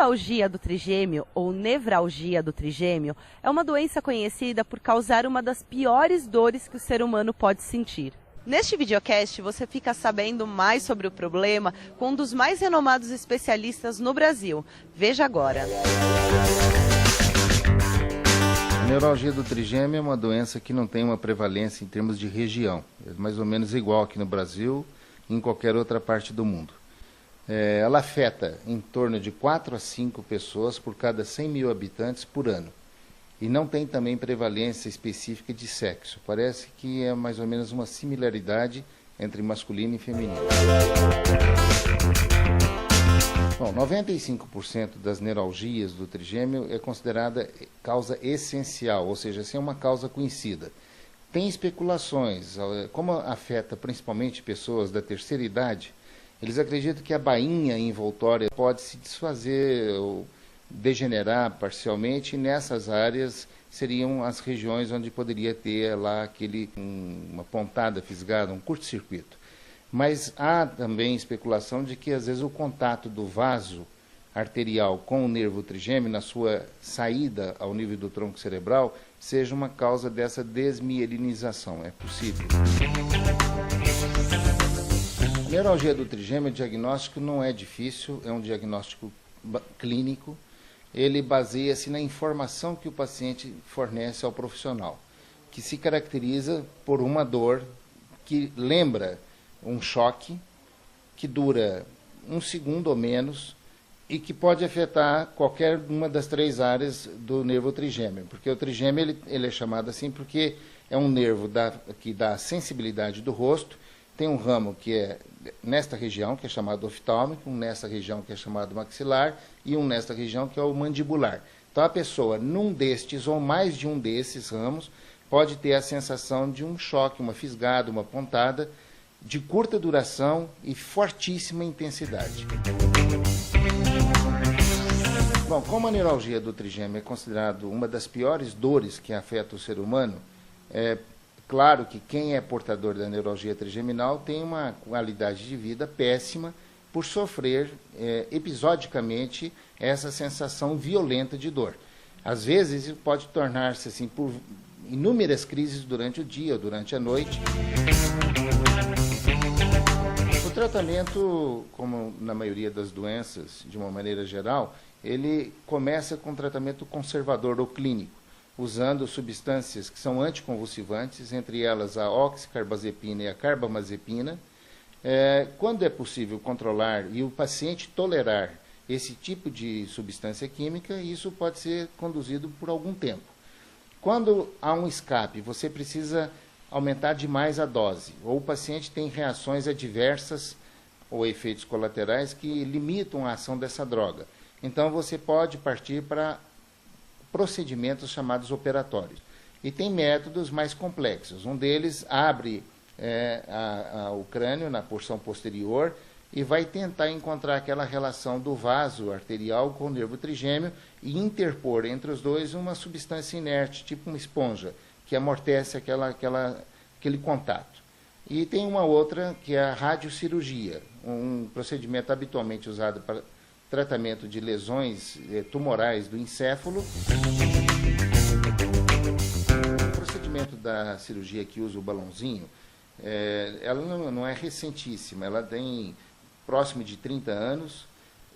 neuralgia do trigêmeo, ou nevralgia do trigêmeo, é uma doença conhecida por causar uma das piores dores que o ser humano pode sentir. Neste videocast, você fica sabendo mais sobre o problema com um dos mais renomados especialistas no Brasil. Veja agora. A neuralgia do trigêmeo é uma doença que não tem uma prevalência em termos de região. É mais ou menos igual aqui no Brasil e em qualquer outra parte do mundo. Ela afeta em torno de 4 a 5 pessoas por cada 100 mil habitantes por ano. E não tem também prevalência específica de sexo. Parece que é mais ou menos uma similaridade entre masculino e feminino. Bom, 95% das neuralgias do trigêmeo é considerada causa essencial, ou seja, sem uma causa conhecida. Tem especulações, como afeta principalmente pessoas da terceira idade, eles acreditam que a bainha envoltória pode se desfazer ou degenerar parcialmente, e nessas áreas seriam as regiões onde poderia ter lá uma pontada fisgada, um curto-circuito. Mas há também especulação de que às vezes o contato do vaso arterial com o nervo trigêmeo na sua saída ao nível do tronco cerebral seja uma causa dessa desmielinização. É possível. A neuralgia do trigêmeo, o diagnóstico não é difícil, é um diagnóstico clínico. Ele baseia-se na informação que o paciente fornece ao profissional, que se caracteriza por uma dor que lembra um choque, que dura 1 segundo ou menos e que pode afetar qualquer uma das 3 áreas do nervo trigêmeo, porque o trigêmeo ele é chamado assim porque é um nervo que dá sensibilidade do rosto. Tem um ramo que é nesta região, que é chamado oftálmico, um nessa região que é chamado maxilar e um nesta região que é o mandibular. Então a pessoa, num destes ou mais de um desses ramos, pode ter a sensação de um choque, uma fisgada, uma pontada, de curta duração e fortíssima intensidade. Bom, como a neuralgia do trigêmeo é considerado uma das piores dores que afeta o ser humano, claro que quem é portador da neuralgia trigeminal tem uma qualidade de vida péssima por sofrer episodicamente essa sensação violenta de dor. Às vezes isso pode tornar-se assim por inúmeras crises durante o dia ou durante a noite. O tratamento, como na maioria das doenças, de uma maneira geral, ele começa com um tratamento conservador ou clínico, usando substâncias que são anticonvulsivantes, entre elas a oxicarbazepina e a carbamazepina. Quando é possível controlar e o paciente tolerar esse tipo de substância química, isso pode ser conduzido por algum tempo. Quando há um escape, você precisa aumentar demais a dose, ou o paciente tem reações adversas ou efeitos colaterais que limitam a ação dessa droga. Então você pode partir para procedimentos chamados operatórios. E tem métodos mais complexos. Um deles abre o crânio na porção posterior e vai tentar encontrar aquela relação do vaso arterial com o nervo trigêmeo e interpor entre os dois uma substância inerte, tipo uma esponja, que amortece aquele contato. E tem uma outra que é a radiocirurgia, um procedimento habitualmente usado para tratamento de lesões tumorais do encéfalo. O procedimento da cirurgia que usa o balãozinho, ela não é recentíssima, ela tem próximo de 30 anos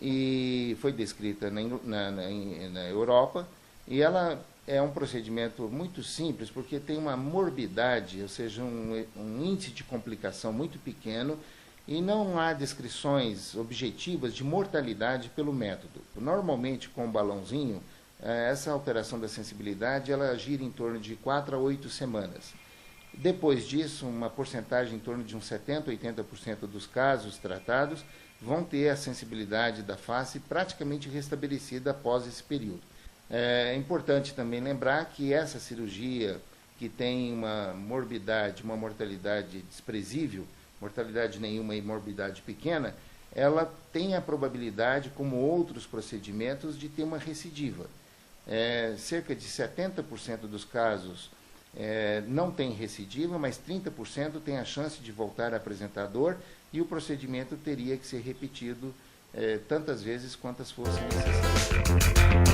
e foi descrita na Europa, e ela é um procedimento muito simples porque tem uma morbidade, ou seja, um índice de complicação muito pequeno, e não há descrições objetivas de mortalidade pelo método. Normalmente, com o balãozinho, essa alteração da sensibilidade ela gira em torno de 4 a 8 semanas. Depois disso, uma porcentagem em torno de uns 70% a 80% dos casos tratados vão ter a sensibilidade da face praticamente restabelecida após esse período. É importante também lembrar que essa cirurgia, que tem uma morbidade, uma mortalidade desprezível, mortalidade nenhuma e morbidade pequena, ela tem a probabilidade, como outros procedimentos, de ter uma recidiva. Cerca de 70% dos casos não tem recidiva, mas 30% tem a chance de voltar a apresentar dor, e o procedimento teria que ser repetido tantas vezes quantas fossem necessárias. Tchau.